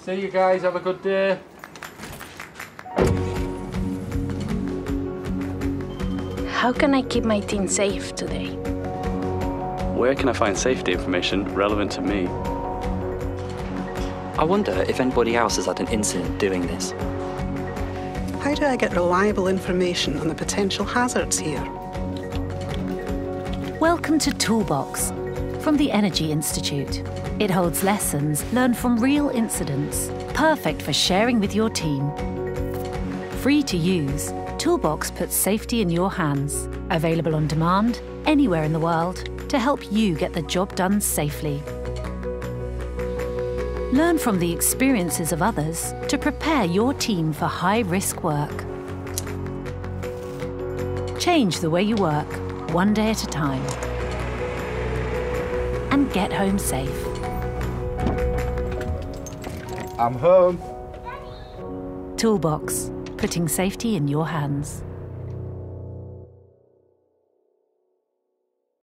See you guys, have a good day. How can I keep my team safe today? Where can I find safety information relevant to me? I wonder if anybody else has had an incident doing this. How do I get reliable information on the potential hazards here? Welcome to Toolbox from the Energy Institute. It holds lessons learned from real incidents, perfect for sharing with your team. Free to use, Toolbox puts safety in your hands. Available on demand, anywhere in the world, to help you get the job done safely. Learn from the experiences of others to prepare your team for high-risk work. Change the way you work, one day at a time. And get home safe. I'm home. Toolbox, putting safety in your hands.